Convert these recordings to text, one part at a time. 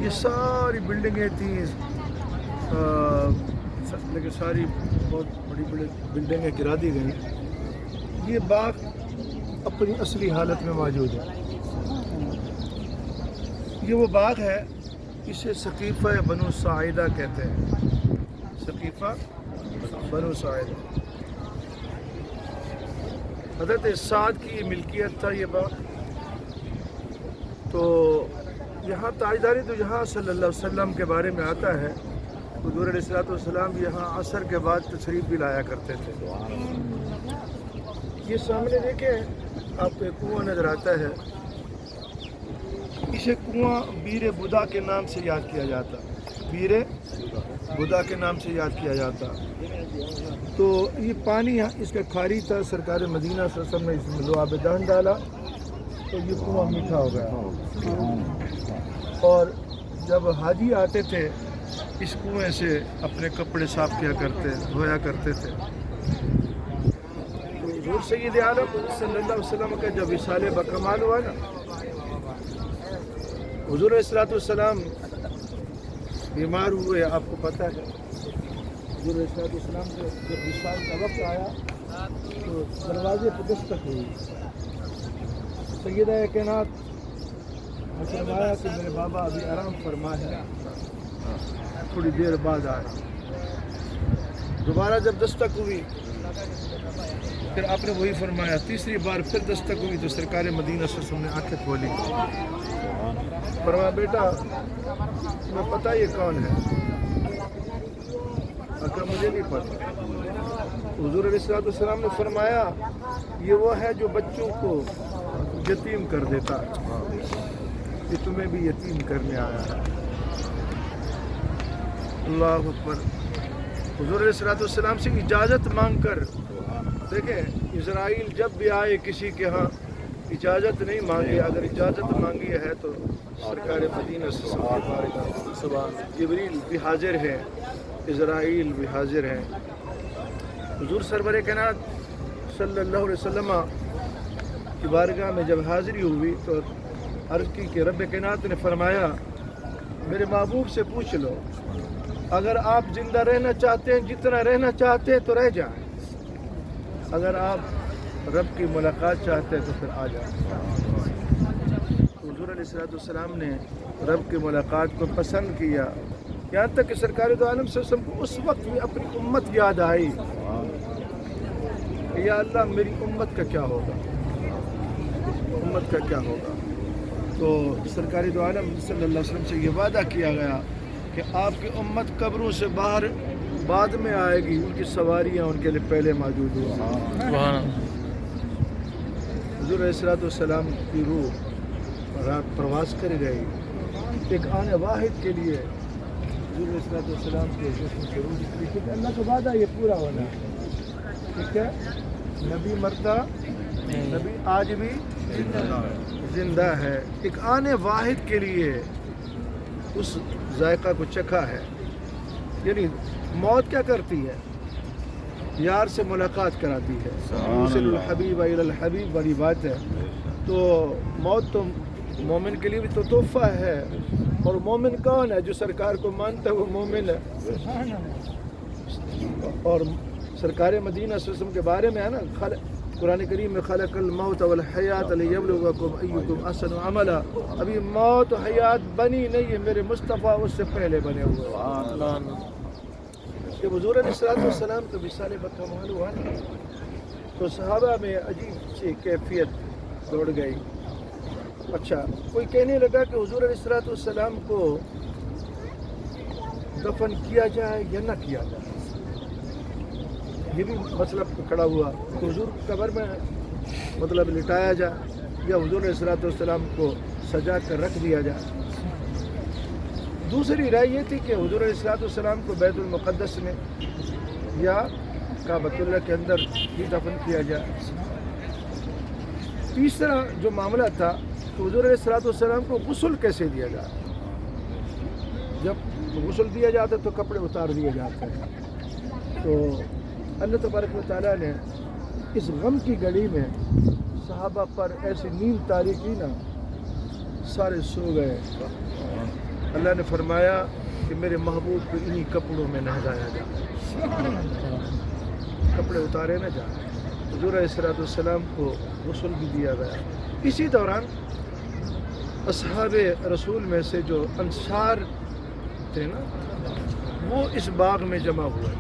یہ ساری بلڈنگیں تھیں، لیکن ساری بہت بڑی بڑی بلڈنگیں گرا دی گئیں. یہ باغ اپنی اصلی حالت میں موجود ہے. یہ وہ باغ ہے، اسے سقیفہ بنو ساعدہ کہتے ہیں. سقیفہ بنو ساعدہ، حضرت سعد کی ملکیت تھا یہ باغ. تو یہاں تاجداری تو یہاں صلی اللہ علیہ وسلم کے بارے میں آتا ہے. حضور علیہ السلام یہاں عصر کے بعد تشریف بھی لایا کرتے تھے. یہ سامنے دیکھیں آپ کو ایک کنواں نظر آتا ہے. اسے کنواں بیر بدا کے نام سے یاد کیا جاتا. بیر بدا کے نام سے یاد کیا جاتا. تو یہ پانی اس کا کھاری تھا. سرکار مدینہ صلی اللہ علیہ وسلم نے اس میں لعاب دہن ڈالا تو یہ کنواں میٹھا ہو گیا. اور جب حاجی آتے تھے اس کنویں سے اپنے کپڑے صاف کیا کرتے، دھویا کرتے تھے. تو حضور سید عالم صلی اللہ علیہ وسلم کا جب وصال بکمال ہوا نا، حضور علیہ السلام بیمار ہوئے. آپ کو پتہ ہے حضور علیہ السلام کو جب وصال کا وقت آیا تو دروازے پہ دستک ہوئی. سیدہ کائنات نے فرمایا کہ میرے بابا ابھی آرام فرما ہے، تھوڑی دیر بعد آ رہا. دوبارہ جب دستک ہوئی پھر آپ نے وہی فرمایا. تیسری بار پھر دستک ہوئی تو سرکار مدینہ صلی اللہ علیہ وسلم نے آنکھیں کھولی. فرمایا بیٹا تمہیں پتہ یہ کون ہے؟ کہا مجھے نہیں پتہ. حضور علیہ السلام نے فرمایا یہ وہ ہے جو بچوں کو یتیم کر دیتا ہے، یہ تمہیں بھی یتیم کرنے آیا ہے. اللہ اکبر. حضور علیہ السلام سے اجازت مانگ کر، دیکھیں اسرائیل جب بھی آئے کسی کے ہاں اجازت نہیں مانگی. اگر اجازت مانگی ہے تو سرکار مدینہ سے جبریل بھی حاضر ہے، اسرائیل بھی حاضر ہے. حضور سرور کائنات صلی اللہ علیہ وسلم کی بارگاہ میں جب حاضری ہوئی تو عرض کی کہ رب کائنات نے فرمایا میرے محبوب سے پوچھ لو، اگر آپ زندہ رہنا چاہتے ہیں، جتنا رہنا چاہتے ہیں تو رہ جائیں، اگر آپ رب کی ملاقات چاہتے ہیں تو پھر آ جائیں. حضور علیہ السلام نے رب کی ملاقات کو پسند کیا، یہاں تک کہ سرکار دو عالم صلی اللہ علیہ وسلم کو اس وقت بھی اپنی امت یاد آئی کہ یا اللہ میری امت کا کیا ہوگا، امت کا کیا ہوگا. تو سرکار دو عالم صلی اللہ علیہ وسلم سے یہ وعدہ کیا گیا کہ آپ کی امت قبروں سے باہر بعد میں آئے گی، ان کی سواریاں ان کے لیے پہلے موجود ہوں. حضور علیہ السلام کی روح رات پرواز کر گئی. ایک آنے واحد کے لیے حضور علیہ السلام کے جسم کی روح نکلی، کیونکہ اللہ کا وعدہ یہ پورا ہونا ہے. ٹھیک ہے، نبی مرتا، نبی آج بھی زندہ ہے. ایک آنے واحد کے لیے اس ذائقہ کو چکھا ہے. یعنی موت کیا کرتی ہے؟ یار سے ملاقات کراتی ہے. یوصل الحبیب الی الحبیب بڑی بات ہے. تو موت تو مومن کے لیے بھی تو تحفہ ہے. اور مومن کون ہے؟ جو سرکار کو مانتا ہے وہ مومن ہے. اور سرکار مدینہ صلی اللہ علیہ وسلم کے بارے میں ہے نا، قرآن کریم میں خلق الموت والحیات لیبلوکم ایکم احسن عملا. ابھی موت و حیات بنی نہیں ہے، میرے مصطفیٰ اس سے پہلے بنے ہوئے. جب حضور علیہ السلام کا وصال بکمال ہوا نا تو صحابہ میں عجیب سی کیفیت دوڑ گئی. اچھا، کوئی کہنے لگا کہ حضور علیہ السلام کو دفن کیا جائے یا نہ کیا جائے. یہ بھی مسئلہ کھڑا ہوا کہ حضور قبر میں مطلب لٹایا جائے یا حضور علیہ السلام کو سجا کر رکھ دیا جائے. دوسری رائے یہ تھی کہ حضور علیہ السلام کو بیت المقدس میں یا کعبۃ اللہ کے اندر ہی دفن کیا جائے. تیسرا جو معاملہ تھا کہ حضور علیہ السلام کو غسل کیسے دیا جائے. جب غسل دیا جاتا تو کپڑے اتار دیے جاتے ہیں. تو اللہ تبارک و تعالیٰ نے اس غم کی گھڑی میں صحابہ پر ایسی نیند طاری کی نا، سارے سو گئے. اللہ نے فرمایا کہ میرے محبوب کو انہی کپڑوں میں نہلایا جائے، کپڑے اتارے نہ جائیں۔ حضور علیہ السلام کو غسل بھی دیا گیا۔ اسی دوران اصحاب رسول میں سے جو انصار تھے نا، وہ اس باغ میں جمع ہوئے۔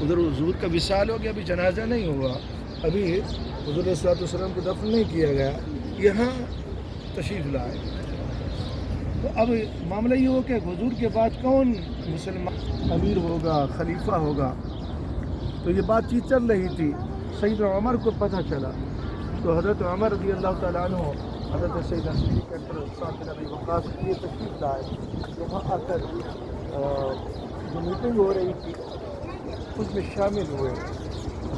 ادھر حضور کا وصال ہو گیا، ابھی جنازہ نہیں ہوا، ابھی حضور علیہ السلام کو دفن نہیں کیا گیا، یہاں تشریف لائے۔ تو اب معاملہ یہ ہو کہ حضور کے بعد کون مسلمان امیر ہوگا، خلیفہ ہوگا، تو یہ بات چیت چل رہی تھی۔ سیدنا عمر کو پتہ چلا تو حضرت عمر رضی اللہ تعالیٰ عنہ حضرت سیدنا صدیق اکبر سعد بن ابی وقاص یہ تشریف لائے، وہاں آ کر جو میٹنگ ہو رہی تھی اس میں شامل ہوئے۔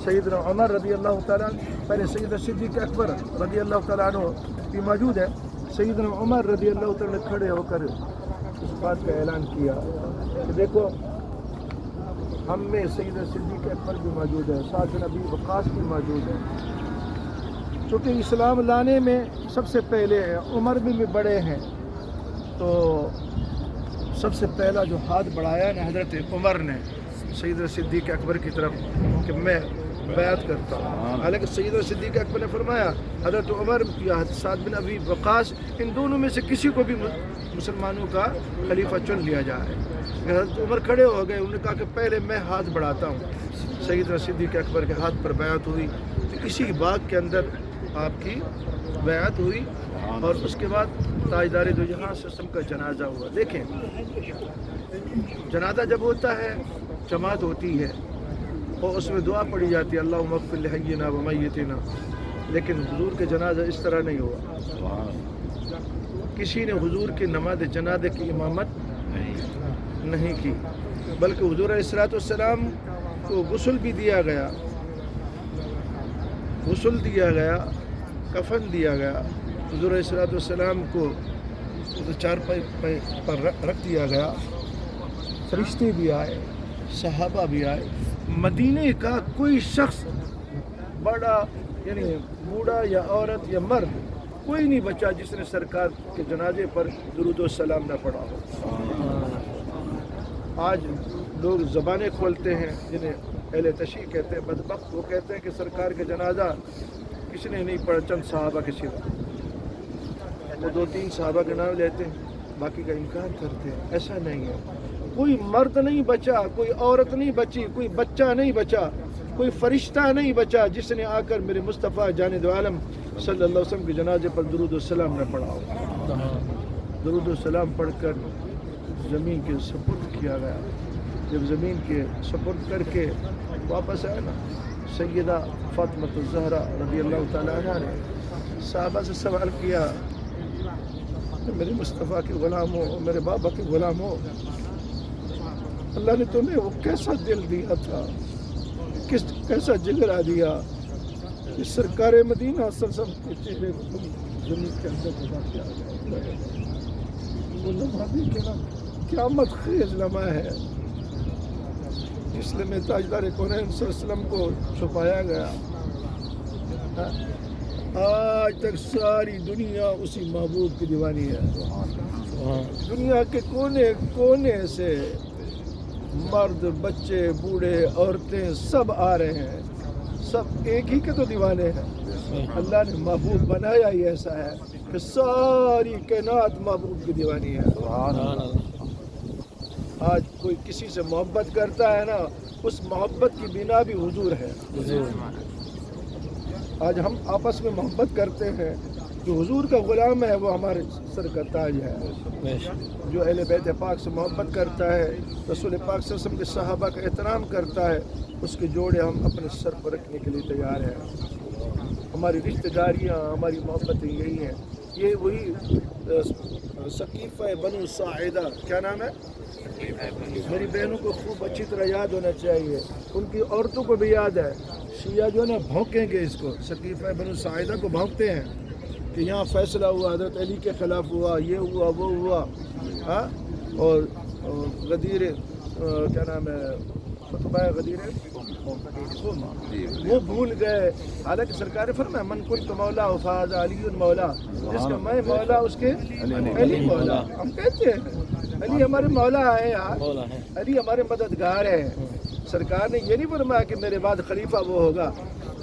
سیدنا عمر رضی اللہ تعالیٰ پہلے سیدنا صدیق اکبر رضی اللہ تعالیٰ عنہ بھی موجود ہے، سیدنا عمر رضی اللہ تعالیٰ نے کھڑے ہو کر اس بات کا اعلان کیا کہ دیکھو ہم میں سیدنا صدیق اکبر بھی موجود ہے، سعد بن ابی وقاص بھی موجود ہے۔ چونکہ اسلام لانے میں سب سے پہلے عمر بھی بڑے ہیں، تو سب سے پہلا جو ہاتھ بڑھایا نا حضرت عمر نے سیدنا صدیق اکبر کی طرف کہ میں بیعت کرتا ہوں۔ حالانکہ سیدنا صدیق اکبر نے فرمایا حضرت عمر یا سعد بن ابی وقاص ان دونوں میں سے کسی کو بھی مسلمانوں کا خلیفہ چن لیا جائے۔ حضرت عمر کھڑے ہو گئے، انہوں نے کہا کہ پہلے میں ہاتھ بڑھاتا ہوں۔ سیدنا صدیق اکبر کے ہاتھ پر بیعت ہوئی، تو اسی باغ کے اندر آپ کی بیعت ہوئی، اور اس کے بعد تاجدار دو جہاں سسم کا جنازہ ہوا۔ دیکھیں جنازہ جب ہوتا ہے جماعت ہوتی ہے اور اس میں دعا پڑھی جاتی ہے اللہم اغفر لحینا و میتنا، لیکن حضور کے جنازہ اس طرح نہیں ہوا۔ کسی نے حضور کی نماز جنازے کی امامت نہیں کی، بلکہ حضور علیہ السلام کو غسل بھی دیا گیا، غسل دیا گیا، کفن دیا گیا، حضور علیہ السلام کو چارپائی پر رکھ دیا گیا، فرشتے بھی آئے، صحابہ بھی آئے۔ مدینے کا کوئی شخص بڑا یعنی بوڑھا یا عورت یا مرد کوئی نہیں بچا جس نے سرکار کے جنازے پر درود و سلام نہ پڑھا ہو۔ آج لوگ زبانیں کھولتے ہیں جنہیں اہل تشیع کہتے ہیں، بدبخت، وہ کہتے ہیں کہ سرکار کے جنازہ کسی نے نہیں پڑھا، چند صحابہ کے سوا، وہ 2-3 صحابہ کے نام لیتے ہیں، باقی کا انکار کرتے ہیں۔ ایسا نہیں ہے، کوئی مرد نہیں بچا، کوئی عورت نہیں بچی، کوئی بچہ نہیں بچا، کوئی فرشتہ نہیں بچا جس نے آ کر میرے مصطفیٰ جان دو عالم صلی اللہ علیہ وسلم کے جنازے پر درود و سلام نہ پڑھا ہو۔ درود و سلام پڑھ کر زمین کے سپرد کیا گیا۔ جب زمین کے سپرد کر کے واپس آئے نا، سیدہ فاطمہ الزہرا رضی اللہ تعالیٰ عنہ نے صحابہ سے سوال کیا کہ میرے مصطفیٰ کے غلام ہو، میرے بابا کے غلام ہو، اللہ نے تمہیں وہ کیسا دل دیا تھا، کیسا جگرا دیا کہ سرکار مدینہ صلی اللہ علیہ وسلم کے چہرے کو تم زمین کے اندر دبا کے آ گئے۔ وہ لمحہ بھی کہنا قیامت خیز لمحہ ہے، اس لیے میں تاجدار کونین صلی اللہ علیہ وسلم کو چھپایا گیا۔ آج تک ساری دنیا اسی محبوب کی دیوانی ہے۔ دنیا کے کونے کونے سے مرد، بچے، بوڑھے، عورتیں سب آ رہے ہیں، سب ایک ہی کے تو دیوانے ہیں۔ اللہ نے محبوب بنایا ہی ایسا ہے کہ ساری کائنات محبوب کی دیوانی ہے۔ آج کوئی کسی سے محبت کرتا ہے نا، اس محبت کی بنا بھی حضور ہے۔ آج ہم آپس میں محبت کرتے ہیں، جو حضور کا غلام ہے وہ ہمارے سر کا تاج ہے۔ جو اہل بیت پاک سے محبت کرتا ہے، رسول پاک صلی اللہ علیہ وسلم کے صحابہ کا احترام کرتا ہے، اس کے جوڑے ہم اپنے سر پر رکھنے کے لیے تیار ہیں۔ ہماری رشتہ داریاں، ہماری محبتیں یہی ہیں۔ یہ وہی ثقیفہ بنو ساعدہ، کیا نام ہے؟ میری بہنوں کو خوب اچھی طرح یاد ہونا چاہیے، ان کی عورتوں کو بھی یاد ہے۔ شیعہ جو ہے نا بھونکیں گے اس کو، ثقیفہ بنو ساعدہ کو بھونکتے ہیں کہ یہاں فیصلہ ہوا، حضرت علی کے خلاف ہوا، یہ ہوا، وہ ہوا، اور غدیر کیا نام ہے، خطبہ غدیر وہ بھول گئے. حالانکہ سرکار نے فرمایا من کنت مولا فاز علی مولا, جس کا میں مولا اس کے علی مولا. ہم کہتے ہیں علی ہمارے مولا ہے یار, علی ہمارے مددگار ہیں. سرکار نے یہ نہیں فرمایا کہ میرے بعد خلیفہ وہ ہوگا.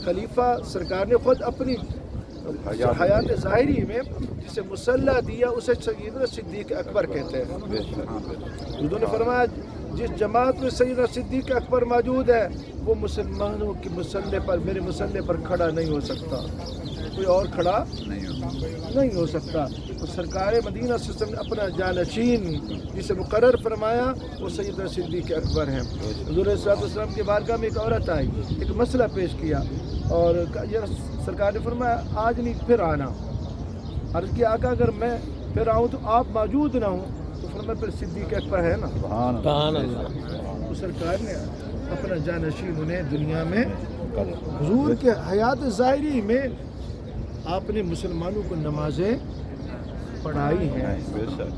خلیفہ سرکار نے خود اپنی حیات ظاہری میں جسے مسلح دیا اسے سیدنا صدیق اکبر کہتے ہیں. انہوں نے فرمایا جس جماعت میں سیدنا صدیق اکبر موجود ہے وہ مسلمانوں کی مسلح پر, میرے مسلح پر کھڑا نہیں ہو سکتا, کوئی اور کھڑا نہیں ہو سکتا. تو سرکار مدینہ صلی اللہ علیہ وسلم نے اپنا جانشین جسے مقرر فرمایا وہ سیدنا صدیق اکبر ہیں. حضور صلی اللہ علیہ وسلم کی بارگاہ میں ایک عورت آئی, ایک مسئلہ پیش کیا اور سرکار نے فرمایا آج نہیں پھر آنا. عرض کیا آقا اگر میں پھر آؤں تو آپ موجود نہ ہوں تو فرمایا پھر صدیق اکبر ہے نا. سبحان اللہ. تو سرکار نے اپنا جانشین انہیں دنیا میں حضور کے حیات ظاہری میں آپ نے مسلمانوں کو نمازیں پڑھائی ہیں.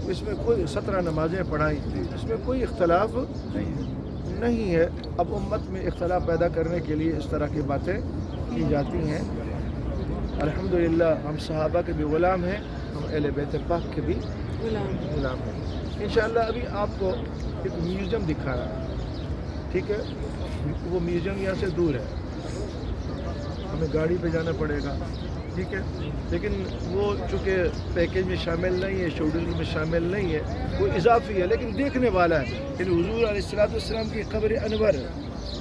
اس میں کوئی 17 نمازیں پڑھائی, اس میں کوئی اختلاف نہیں ہے. اب امت میں اختلاف پیدا کرنے کے لیے اس طرح کی باتیں کی جاتی ہیں. الحمدللہ ہم صحابہ کے بھی غلام ہیں, ہم اہل بیت پاک کے بھی غلام ہیں. انشاءاللہ ابھی آپ کو ایک میوزیم دکھا رہا ہے, ٹھیک ہے. وہ میوزیم یہاں سے دور ہے, ہمیں گاڑی پہ جانا پڑے گا, ٹھیک ہے. لیکن وہ چونکہ پیکیج میں شامل نہیں ہے, شیڈول میں شامل نہیں ہے, وہ اضافی ہے لیکن دیکھنے والا ہے. یعنی حضور علیہ السلام کی قبر انور,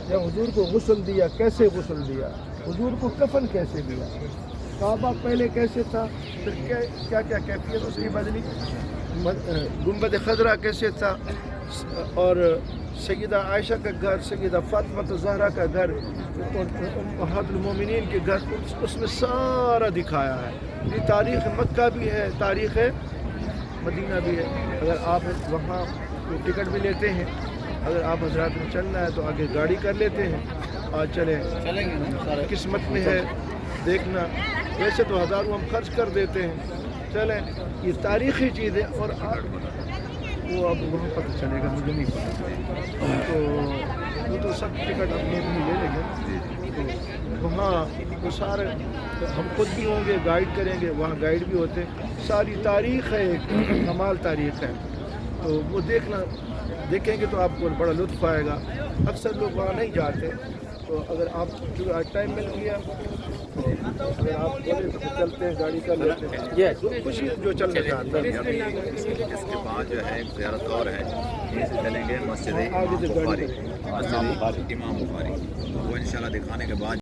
جب حضور کو غسل دیا کیسے غسل دیا, حضور کو کفن کیسے دیا, کعبہ پہلے کیسے تھا, پھر کیا کیا کیفیت اس کی بدلی, گنبد خضرا کیسے تھا, اور سیدہ عائشہ کا گھر, سیدہ فاطمہ زہرا کا گھر, امہات المومنین کے گھر, اس میں سارا دکھایا ہے. یہ تاریخ مکہ بھی ہے, تاریخ مدینہ بھی ہے. اگر آپ وہاں ٹکٹ بھی لیتے ہیں, اگر آپ حضرات میں چلنا ہے تو آگے گاڑی کر لیتے ہیں اور چلیں گے. قسمت میں ہے دیکھنا, ویسے تو ہزاروں ہم خرچ کر دیتے ہیں. چلیں, یہ تاریخی چیز ہے. اور وہ اب وہاں پتہ چلے گا, مجھے نہیں پتا, تو وہ تو سب ٹکٹ اپنے لے لیں گے. تو وہاں وہ سارے ہم خود بھی ہوں گے, گائیڈ کریں گے, وہاں گائیڈ بھی ہوتے ہیں. ساری تاریخ ہے, ایک کمال تاریخ ہے. تو وہ دیکھیں گے تو آپ کو بڑا لطف آئے گا. اکثر لوگ وہاں نہیں جاتے, تو اگر آپ چونکہ آج ٹائم مل گیا تو اگر آپ بولے تو چلتے ہیں, گاڑی کر لیتے ہیں, کچھ جو چلنا چاہتا ہے. اس کے بعد جو ہے ایک زیارت اور ہے, یہیں سے چلیں گے مسجد امام بخاری, وہ انشاءاللہ دکھانے کے بعد